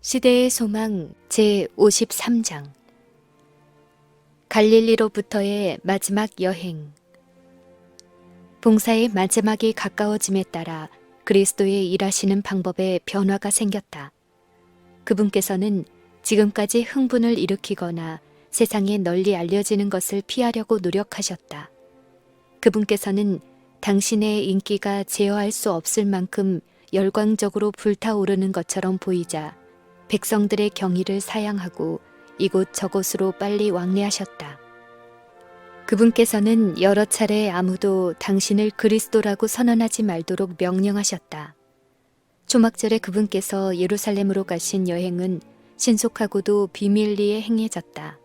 시대의 소망 제53장 갈릴리로부터의 마지막 여행. 봉사의 마지막이 가까워짐에 따라 그리스도의 일하시는 방법에 변화가 생겼다. 그분께서는 지금까지 흥분을 일으키거나 세상에 널리 알려지는 것을 피하려고 노력하셨다. 그분께서는 당신의 인기가 제어할 수 없을 만큼 열광적으로 불타오르는 것처럼 보이자 백성들의 경의를 사양하고 이곳저곳으로 빨리 왕래하셨다. 그분께서는 여러 차례 아무도 당신을 그리스도라고 선언하지 말도록 명령하셨다. 초막절에 그분께서 예루살렘으로 가신 여행은 신속하고도 비밀리에 행해졌다.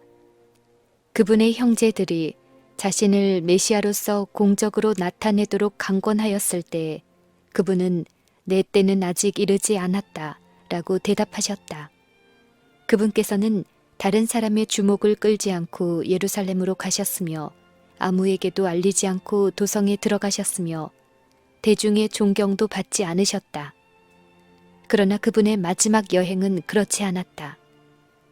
그분의 형제들이 자신을 메시아로서 공적으로 나타내도록 강권하였을 때 그분은 내 때는 아직 이르지 않았다 라고 대답하셨다. 그분께서는 다른 사람의 주목을 끌지 않고 예루살렘으로 가셨으며 아무에게도 알리지 않고 도성에 들어가셨으며 대중의 존경도 받지 않으셨다. 그러나 그분의 마지막 여행은 그렇지 않았다.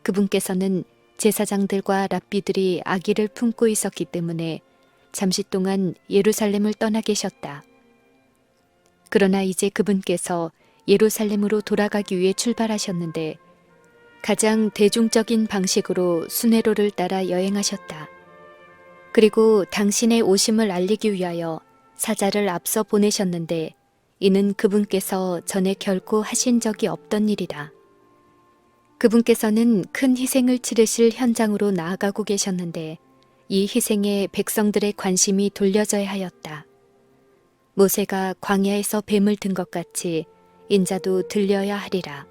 그분께서는 제사장들과 랍비들이 악의를 품고 있었기 때문에 잠시 동안 예루살렘을 떠나 계셨다. 그러나 이제 그분께서 예루살렘으로 돌아가기 위해 출발하셨는데 가장 대중적인 방식으로 순회로를 따라 여행하셨다. 그리고 당신의 오심을 알리기 위하여 사자를 앞서 보내셨는데 이는 그분께서 전에 결코 하신 적이 없던 일이다. 그분께서는 큰 희생을 치르실 현장으로 나아가고 계셨는데 이 희생에 백성들의 관심이 돌려져야 하였다. 모세가 광야에서 뱀을 든 것 같이 인자도 들려야 하리라.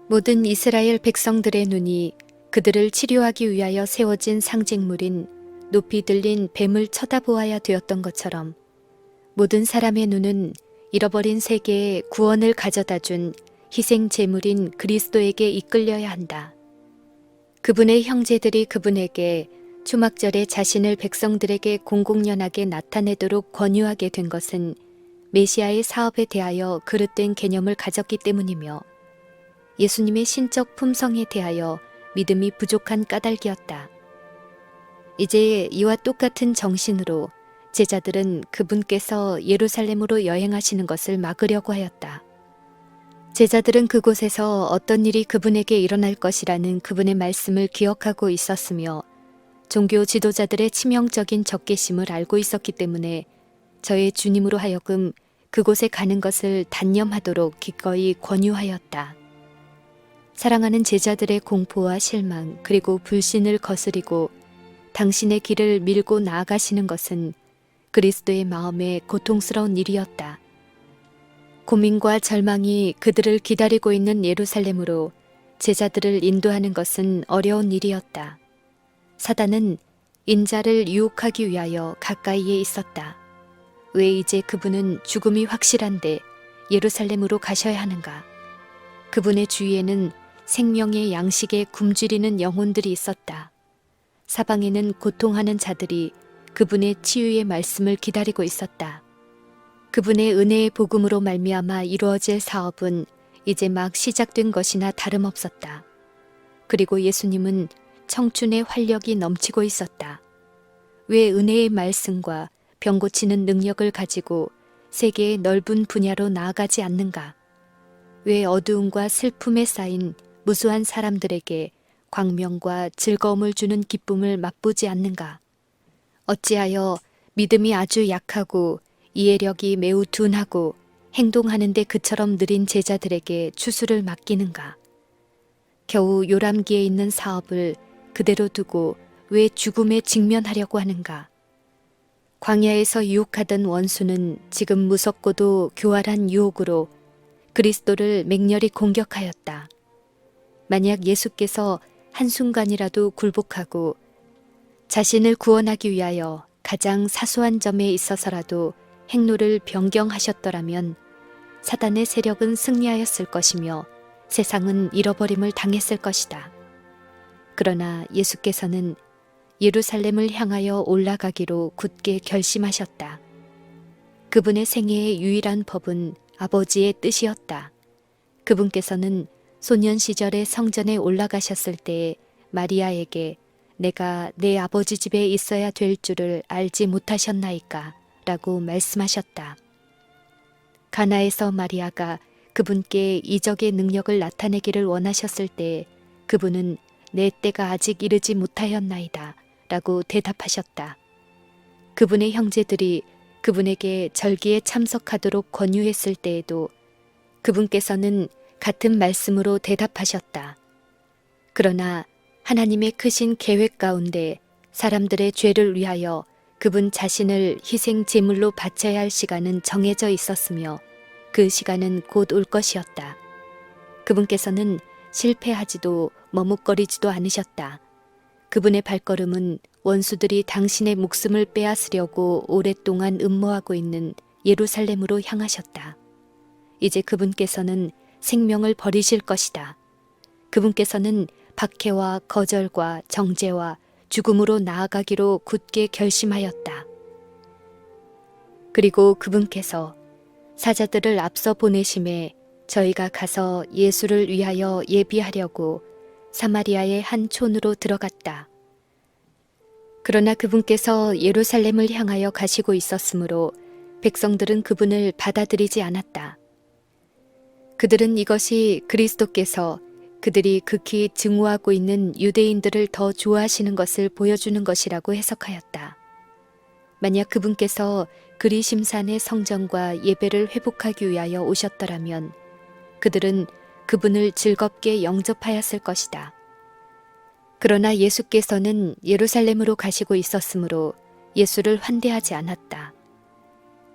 모든 이스라엘 백성들의 눈이 그들을 치료하기 위하여 세워진 상징물인 높이 들린 뱀을 쳐다보아야 되었던 것처럼 모든 사람의 눈은 잃어버린 세계에 구원을 가져다 준 희생 제물인 그리스도에게 이끌려야 한다. 그분의 형제들이 그분에게 초막절에 자신을 백성들에게 공공연하게 나타내도록 권유하게 된 것은 메시아의 사업에 대하여 그릇된 개념을 가졌기 때문이며 예수님의 신적 품성에 대하여 믿음이 부족한 까닭이었다. 이제 이와 똑같은 정신으로 제자들은 그분께서 예루살렘으로 여행하시는 것을 막으려고 하였다. 제자들은 그곳에서 어떤 일이 그분에게 일어날 것이라는 그분의 말씀을 기억하고 있었으며 종교 지도자들의 치명적인 적개심을 알고 있었기 때문에 저의 주님으로 하여금 그곳에 가는 것을 단념하도록 기꺼이 권유하였다. 사랑하는 제자들의 공포와 실망 그리고 불신을 거스리고 당신의 길을 밀고 나아가시는 것은 그리스도의 마음에 고통스러운 일이었다. 고민과 절망이 그들을 기다리고 있는 예루살렘으로 제자들을 인도하는 것은 어려운 일이었다. 사단은 인자를 유혹하기 위하여 가까이에 있었다. 왜 이제 그분은 죽음이 확실한데 예루살렘으로 가셔야 하는가? 그분의 주위에는 생명의 양식에 굶주리는 영혼들이 있었다. 사방에는 고통하는 자들이 그분의 치유의 말씀을 기다리고 있었다. 그분의 은혜의 복음으로 말미암아 이루어질 사업은 이제 막 시작된 것이나 다름없었다. 그리고 예수님은 청춘의 활력이 넘치고 있었다. 왜 은혜의 말씀과 병 고치는 능력을 가지고 세계의 넓은 분야로 나아가지 않는가? 왜 어두움과 슬픔에 쌓인 무수한 사람들에게 광명과 즐거움을 주는 기쁨을 맛보지 않는가? 어찌하여 믿음이 아주 약하고 이해력이 매우 둔하고 행동하는데 그처럼 느린 제자들에게 추수를 맡기는가? 겨우 요람기에 있는 사업을 그대로 두고 왜 죽음에 직면하려고 하는가? 광야에서 유혹하던 원수는 지금 무섭고도 교활한 유혹으로 그리스도를 맹렬히 공격하였다. 만약 예수께서 한순간이라도 굴복하고 자신을 구원하기 위하여 가장 사소한 점에 있어서라도 행로를 변경하셨더라면 사단의 세력은 승리하였을 것이며 세상은 잃어버림을 당했을 것이다. 그러나 예수께서는 예루살렘을 향하여 올라가기로 굳게 결심하셨다. 그분의 생애의 유일한 법은 아버지의 뜻이었다. 그분께서는 소년 시절에 성전에 올라가셨을 때 마리아에게 내가 내 아버지 집에 있어야 될 줄을 알지 못하셨나이까? 라고 말씀하셨다. 가나에서 마리아가 그분께 이적의 능력을 나타내기를 원하셨을 때 그분은 내 때가 아직 이르지 못하였나이다 라고 대답하셨다. 그분의 형제들이 그분에게 절기에 참석하도록 권유했을 때에도 그분께서는 같은 말씀으로 대답하셨다. 그러나 하나님의 크신 계획 가운데 사람들의 죄를 위하여 그분 자신을 희생 제물로 바쳐야 할 시간은 정해져 있었으며 그 시간은 곧 올 것이었다. 그분께서는 실패하지도 머뭇거리지도 않으셨다. 그분의 발걸음은 원수들이 당신의 목숨을 빼앗으려고 오랫동안 음모하고 있는 예루살렘으로 향하셨다. 이제 그분께서는 생명을 버리실 것이다. 그분께서는 박해와 거절과 정죄와 죽음으로 나아가기로 굳게 결심하였다. 그리고 그분께서 사자들을 앞서 보내심에 저희가 가서 예수를 위하여 예비하려고 사마리아의 한 촌으로 들어갔다. 그러나 그분께서 예루살렘을 향하여 가시고 있었으므로 백성들은 그분을 받아들이지 않았다. 그들은 이것이 그리스도께서 그들이 극히 증오하고 있는 유대인들을 더 좋아하시는 것을 보여주는 것이라고 해석하였다. 만약 그분께서 그리심산의 성전과 예배를 회복하기 위하여 오셨더라면 그들은 그분을 즐겁게 영접하였을 것이다. 그러나 예수께서는 예루살렘으로 가시고 있었으므로 예수를 환대하지 않았다.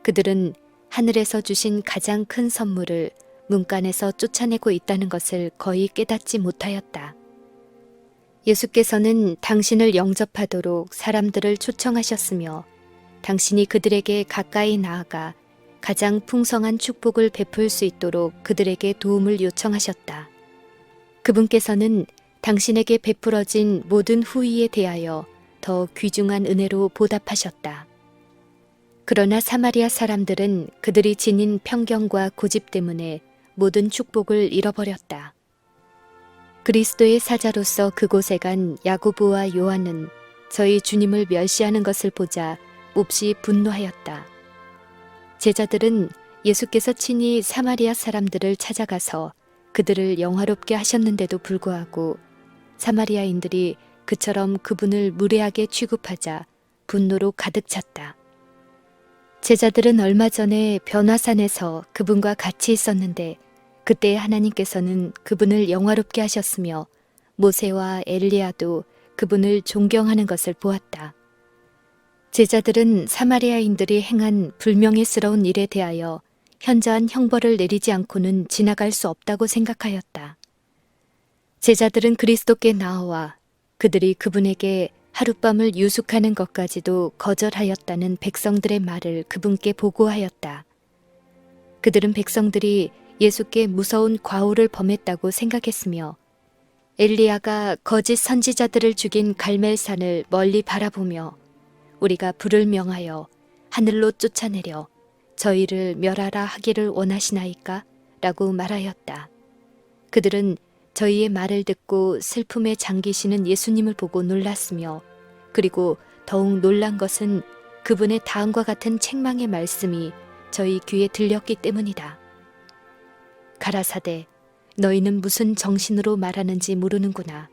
그들은 하늘에서 주신 가장 큰 선물을 문간에서 쫓아내고 있다는 것을 거의 깨닫지 못하였다. 예수께서는 당신을 영접하도록 사람들을 초청하셨으며 당신이 그들에게 가까이 나아가 가장 풍성한 축복을 베풀 수 있도록 그들에게 도움을 요청하셨다. 그분께서는 당신에게 베풀어진 모든 후의에 대하여 더 귀중한 은혜로 보답하셨다. 그러나 사마리아 사람들은 그들이 지닌 편견과 고집 때문에 모든 축복을 잃어버렸다. 그리스도의 사자로서 그곳에 간 야고보와 요한은 저희 주님을 멸시하는 것을 보자 몹시 분노하였다. 제자들은 예수께서 친히 사마리아 사람들을 찾아가서 그들을 영화롭게 하셨는데도 불구하고 사마리아인들이 그처럼 그분을 무례하게 취급하자 분노로 가득 찼다. 제자들은 얼마 전에 변화산에서 그분과 같이 있었는데 그때 하나님께서는 그분을 영화롭게 하셨으며 모세와 엘리야도 그분을 존경하는 것을 보았다. 제자들은 사마리아인들이 행한 불명예스러운 일에 대하여 현저한 형벌을 내리지 않고는 지나갈 수 없다고 생각하였다. 제자들은 그리스도께 나와 그들이 그분에게 하룻밤을 유숙하는 것까지도 거절하였다는 백성들의 말을 그분께 보고하였다. 그들은 백성들이 예수께 무서운 과오를 범했다고 생각했으며 엘리야가 거짓 선지자들을 죽인 갈멜산을 멀리 바라보며 우리가 불을 명하여 하늘로 쫓아내려 저희를 멸하라 하기를 원하시나이까? 라고 말하였다. 그들은 저희의 말을 듣고 슬픔에 잠기시는 예수님을 보고 놀랐으며 그리고 더욱 놀란 것은 그분의 다음과 같은 책망의 말씀이 저희 귀에 들렸기 때문이다. 가라사대 너희는 무슨 정신으로 말하는지 모르는구나.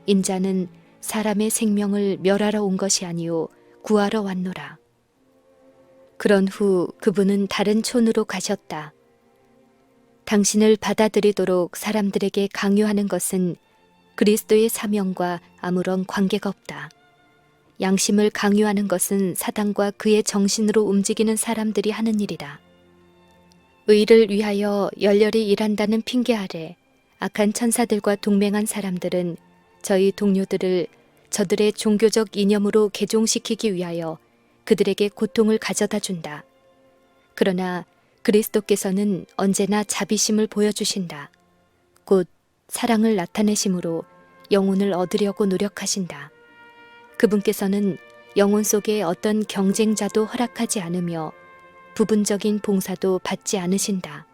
인자는 사람의 생명을 멸하러 온 것이 아니요 구하러 왔노라. 그런 후 그분은 다른 촌으로 가셨다. 당신을 받아들이도록 사람들에게 강요하는 것은 그리스도의 사명과 아무런 관계가 없다. 양심을 강요하는 것은 사단과 그의 정신으로 움직이는 사람들이 하는 일이다. 의를 위하여 열렬히 일한다는 핑계 아래 악한 천사들과 동맹한 사람들은 저희 동료들을 저들의 종교적 이념으로 개종시키기 위하여 그들에게 고통을 가져다 준다. 그러나 그리스도께서는 언제나 자비심을 보여주신다. 곧 사랑을 나타내심으로 영혼을 얻으려고 노력하신다. 그분께서는 영혼 속에 어떤 경쟁자도 허락하지 않으며 부분적인 봉사도 받지 않으신다.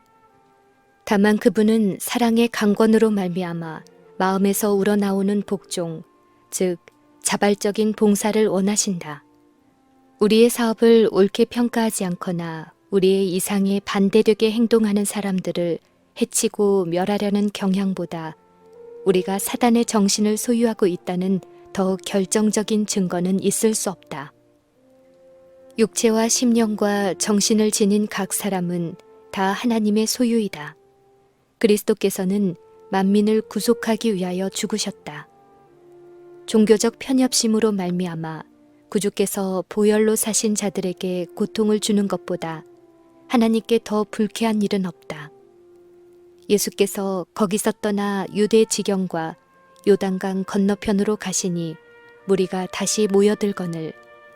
다만 그분은 사랑의 강권으로 말미암아 마음에서 우러나오는 복종, 즉 자발적인 봉사를 원하신다. 우리의 사업을 옳게 평가하지 않거나 우리의 이상에 반대되게 행동하는 사람들을 해치고 멸하려는 경향보다 우리가 사단의 정신을 소유하고 있다는 더 결정적인 증거는 있을 수 없다. 육체와 심령과 정신을 지닌 각 사람은 다 하나님의 소유이다. 그리스도께서는 만민을 구속하기 위하여 죽으셨다. 종교적 편협심으로 말미암아 구주께서 보혈로 사신 자들에게 고통을 주는 것보다 하나님께 더 불쾌한 일은 없다. 예수께서 거기서 떠나 유대 지경과 요단강 건너편으로 가시니 무리가 다시 모여들거늘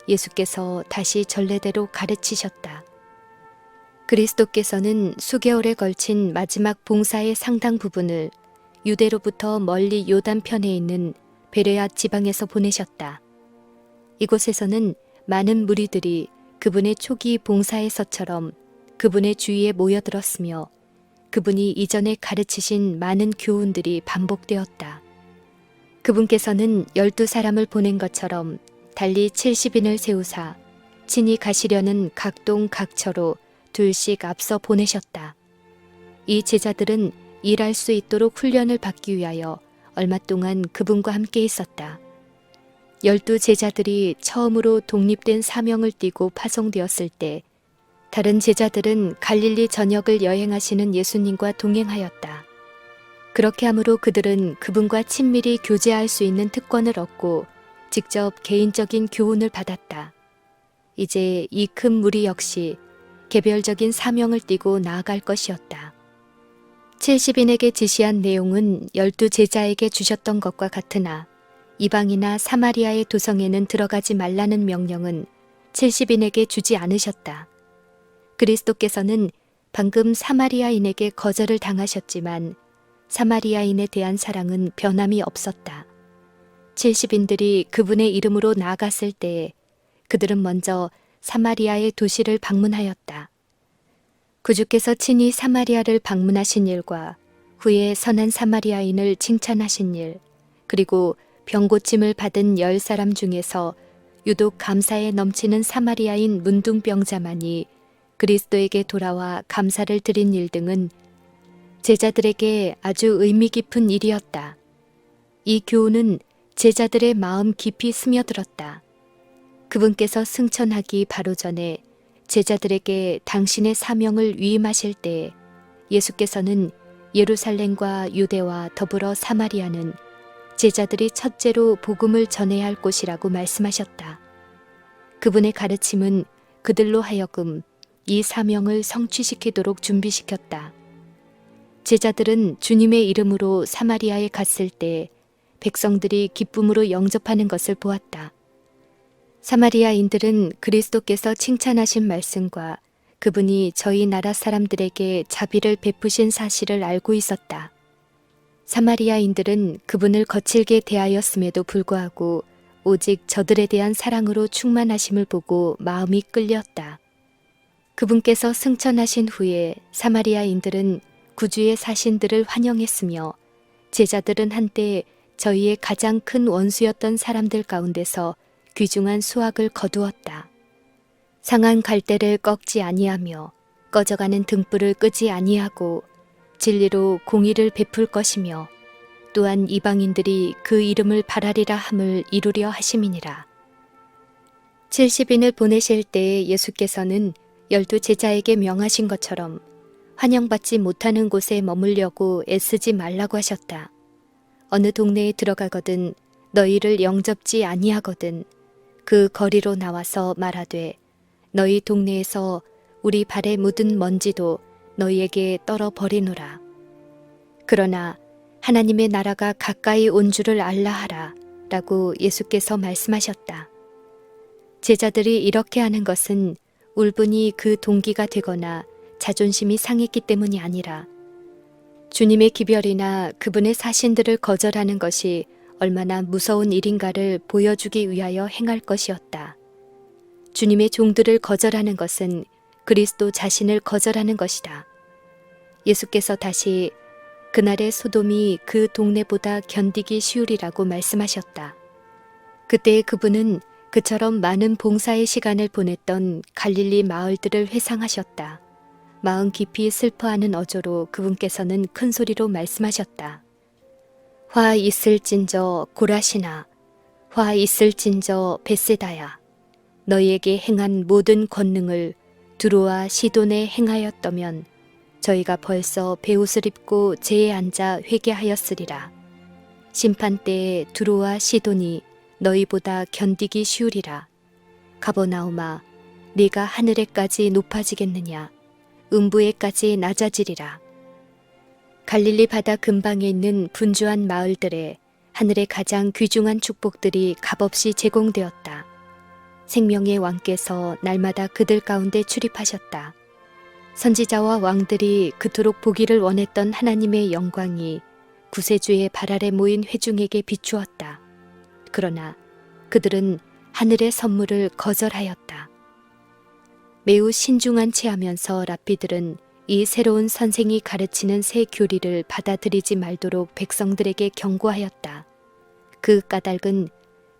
예수께서 다시 전례대로 가르치셨다. 그리스도께서는 수개월에 걸친 마지막 봉사의 상당 부분을 유대로부터 멀리 요단편에 있는 베레아 지방에서 보내셨다. 이곳에서는 많은 무리들이 그분의 초기 봉사에서처럼 그분의 주위에 모여들었으며 그분이 이전에 가르치신 많은 교훈들이 반복되었다. 그분께서는 12사람을 보낸 것처럼 달리 70인을 세우사 친히 가시려는 각동 각처로 둘씩 앞서 보내셨다. 이 제자들은 일할 수 있도록 훈련을 받기 위하여 얼마 동안 그분과 함께 있었다. 12제자들이 처음으로 독립된 사명을 띠고 파송되었을 때 다른 제자들은 갈릴리 전역을 여행하시는 예수님과 동행하였다. 그렇게 함으로 그들은 그분과 친밀히 교제할 수 있는 특권을 얻고 직접 개인적인 교훈을 받았다. 이제 이 큰 무리 역시 개별적인 사명을 띠고 나아갈 것이었다. 70인에게 지시한 내용은 12제자에게 주셨던 것과 같으나 이방이나 사마리아의 도성에는 들어가지 말라는 명령은 70인에게 주지 않으셨다. 그리스도께서는 방금 사마리아인에게 거절을 당하셨지만 사마리아인에 대한 사랑은 변함이 없었다. 70인들이 그분의 이름으로 나아갔을 때에 그들은 먼저 사마리아의 도시를 방문하였다. 구주께서 친히 사마리아를 방문하신 일과 후에 선한 사마리아인을 칭찬하신 일, 그리고 병고침을 받은 10사람 중에서 유독 감사에 넘치는 사마리아인 문둥병자만이 그리스도에게 돌아와 감사를 드린 일 등은 제자들에게 아주 의미 깊은 일이었다. 이 교훈은 제자들의 마음 깊이 스며들었다. 그분께서 승천하기 바로 전에 제자들에게 당신의 사명을 위임하실 때 예수께서는 예루살렘과 유대와 더불어 사마리아는 제자들이 첫째로 복음을 전해야 할 곳이라고 말씀하셨다. 그분의 가르침은 그들로 하여금 이 사명을 성취시키도록 준비시켰다. 제자들은 주님의 이름으로 사마리아에 갔을 때 백성들이 기쁨으로 영접하는 것을 보았다. 사마리아인들은 그리스도께서 칭찬하신 말씀과 그분이 저희 나라 사람들에게 자비를 베푸신 사실을 알고 있었다. 사마리아인들은 그분을 거칠게 대하였음에도 불구하고 오직 저들에 대한 사랑으로 충만하심을 보고 마음이 끌렸다. 그분께서 승천하신 후에 사마리아인들은 구주의 사신들을 환영했으며 제자들은 한때 저희의 가장 큰 원수였던 사람들 가운데서 귀중한 수확을 거두었다. 상한 갈대를 꺾지 아니하며 꺼져가는 등불을 끄지 아니하고 진리로 공의를 베풀 것이며 또한 이방인들이 그 이름을 바라리라 함을 이루려 하심이니라. 70인을 보내실 때 예수께서는 12제자에게 명하신 것처럼 환영받지 못하는 곳에 머물려고 애쓰지 말라고 하셨다. 어느 동네에 들어가거든 너희를 영접지 아니하거든 그 거리로 나와서 말하되 너희 동네에서 우리 발에 묻은 먼지도 너희에게 떨어 버리노라. 그러나 하나님의 나라가 가까이 온 줄을 알라 하라 라고 예수께서 말씀하셨다. 제자들이 이렇게 하는 것은 울분이 그 동기가 되거나 자존심이 상했기 때문이 아니라 주님의 기별이나 그분의 사신들을 거절하는 것이 얼마나 무서운 일인가를 보여주기 위하여 행할 것이었다. 주님의 종들을 거절하는 것은 그리스도 자신을 거절하는 것이다. 예수께서 다시 그날의 소돔이 그 동네보다 견디기 쉬우리라고 말씀하셨다. 그때 그분은 그처럼 많은 봉사의 시간을 보냈던 갈릴리 마을들을 회상하셨다. 마음 깊이 슬퍼하는 어조로 그분께서는 큰 소리로 말씀하셨다. 화 있을진저 고라시나, 화 있을진저 벳세다야. 너희에게 행한 모든 권능을 두로와 시돈에 행하였더면 저희가 벌써 베옷을 입고 제에 앉아 회개하였으리라. 심판 때에 두로와 시돈이 너희보다 견디기 쉬우리라. 가버나움아, 네가 하늘에까지 높아지겠느냐? 음부에까지 낮아지리라. 갈릴리 바다 근방에 있는 분주한 마을들에 하늘의 가장 귀중한 축복들이 값없이 제공되었다. 생명의 왕께서 날마다 그들 가운데 출입하셨다. 선지자와 왕들이 그토록 보기를 원했던 하나님의 영광이 구세주의 발 아래 모인 회중에게 비추었다. 그러나 그들은 하늘의 선물을 거절하였다. 매우 신중한 체하면서 랍비들은 이 새로운 선생이 가르치는 새 교리를 받아들이지 말도록 백성들에게 경고하였다. 그 까닭은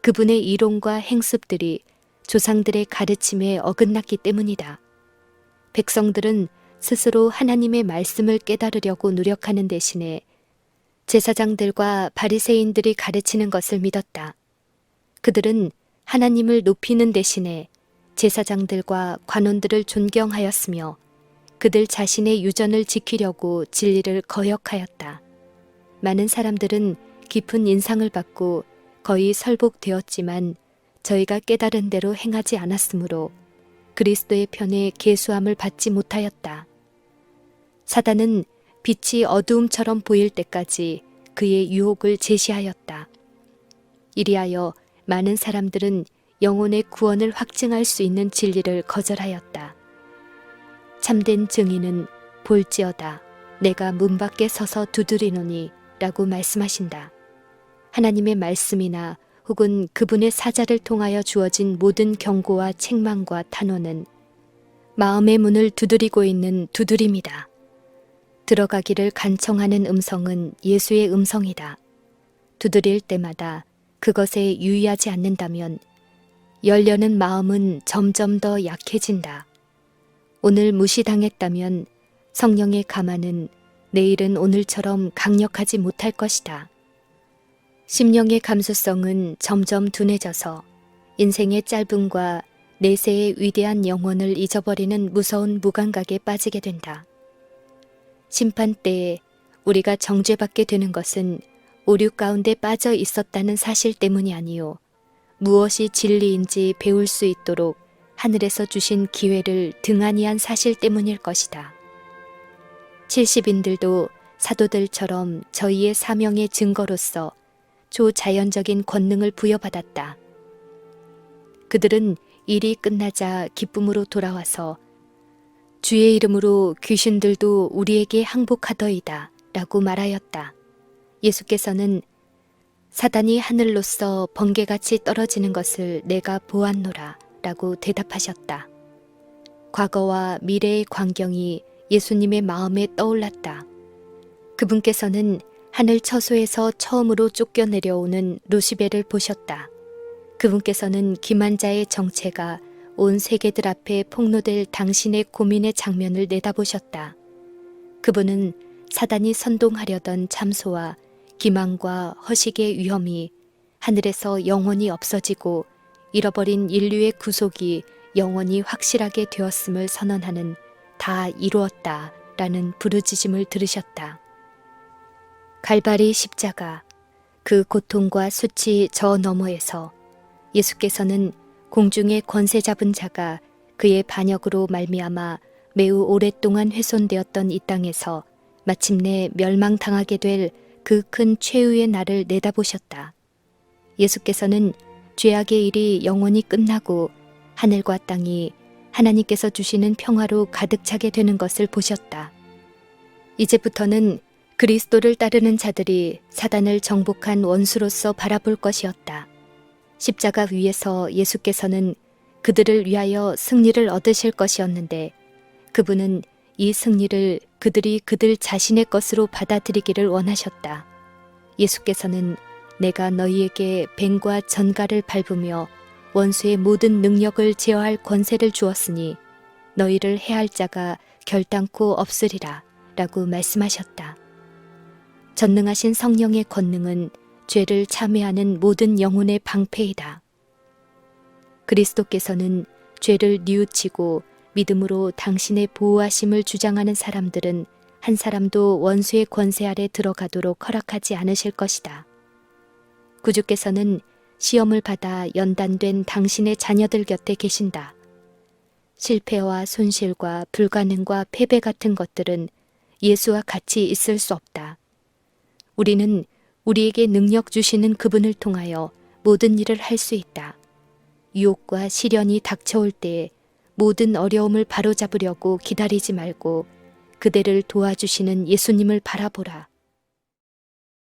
그분의 이론과 행습들이 조상들의 가르침에 어긋났기 때문이다. 백성들은 스스로 하나님의 말씀을 깨달으려고 노력하는 대신에 제사장들과 바리새인들이 가르치는 것을 믿었다. 그들은 하나님을 높이는 대신에 제사장들과 관원들을 존경하였으며 그들 자신의 유전을 지키려고 진리를 거역하였다. 많은 사람들은 깊은 인상을 받고 거의 설복되었지만 저희가 깨달은 대로 행하지 않았으므로 그리스도의 편에 계수함을 받지 못하였다. 사단은 빛이 어두움처럼 보일 때까지 그의 유혹을 제시하였다. 이리하여 많은 사람들은 영혼의 구원을 확증할 수 있는 진리를 거절하였다. 참된 증인은 볼지어다 내가 문 밖에 서서 두드리노니 라고 말씀하신다. 하나님의 말씀이나 혹은 그분의 사자를 통하여 주어진 모든 경고와 책망과 탄원은 마음의 문을 두드리고 있는 두드림이다. 들어가기를 간청하는 음성은 예수의 음성이다. 두드릴 때마다 그것에 유의하지 않는다면 열려는 마음은 점점 더 약해진다. 오늘 무시당했다면 성령의 가마는 내일은 오늘처럼 강력하지 못할 것이다. 심령의 감수성은 점점 둔해져서 인생의 짧음과 내세의 위대한 영혼을 잊어버리는 무서운 무감각에 빠지게 된다. 심판 때에 우리가 정죄받게 되는 것은 오류 가운데 빠져 있었다는 사실 때문이 아니요 무엇이 진리인지 배울 수 있도록 하늘에서 주신 기회를 등한히 한 사실 때문일 것이다. 70인들도 사도들처럼 저희의 사명의 증거로서 초자연적인 권능을 부여받았다. 그들은 일이 끝나자 기쁨으로 돌아와서 주의 이름으로 귀신들도 우리에게 항복하더이다 라고 말하였다. 예수께서는 사단이 하늘로서 번개같이 떨어지는 것을 내가 보았노라 라고 대답하셨다. 과거와 미래의 광경이 예수님의 마음에 떠올랐다. 그분께서는 하늘 처소에서 처음으로 쫓겨내려오는 루시벨을 보셨다. 그분께서는 기만자의 정체가 온 세계들 앞에 폭로될 당신의 고민의 장면을 내다보셨다. 그분은 사단이 선동하려던 참소와 기만과 허식의 위험이 하늘에서 영원히 없어지고 잃어버린 인류의 구속이 영원히 확실하게 되었음을 선언하는 다 이루었다 라는 부르짖음을 들으셨다. 갈바리 십자가, 그 고통과 수치 저 너머에서 예수께서는 공중의 권세 잡은 자가 그의 반역으로 말미암아 매우 오랫동안 훼손되었던 이 땅에서 마침내 멸망당하게 될 그 큰 최후의 날을 내다보셨다. 예수께서는 죄악의 일이 영원히 끝나고 하늘과 땅이 하나님께서 주시는 평화로 가득 차게 되는 것을 보셨다. 이제부터는 그리스도를 따르는 자들이 사단을 정복한 원수로서 바라볼 것이었다. 십자가 위에서 예수께서는 그들을 위하여 승리를 얻으실 것이었는데 그분은 이 승리를 그들이 그들 자신의 것으로 받아들이기를 원하셨다. 예수께서는 내가 너희에게 뱀과 전갈을 밟으며 원수의 모든 능력을 제어할 권세를 주었으니 너희를 해할 자가 결단코 없으리라 라고 말씀하셨다. 전능하신 성령의 권능은 죄를 참회하는 모든 영혼의 방패이다. 그리스도께서는 죄를 뉘우치고 믿음으로 당신의 보호하심을 주장하는 사람들은 한 사람도 원수의 권세 아래 들어가도록 허락하지 않으실 것이다. 구주께서는 시험을 받아 연단된 당신의 자녀들 곁에 계신다. 실패와 손실과 불가능과 패배 같은 것들은 예수와 같이 있을 수 없다. 우리는 우리에게 능력 주시는 그분을 통하여 모든 일을 할 수 있다. 유혹과 시련이 닥쳐올 때에 모든 어려움을 바로잡으려고 기다리지 말고 그대를 도와주시는 예수님을 바라보라.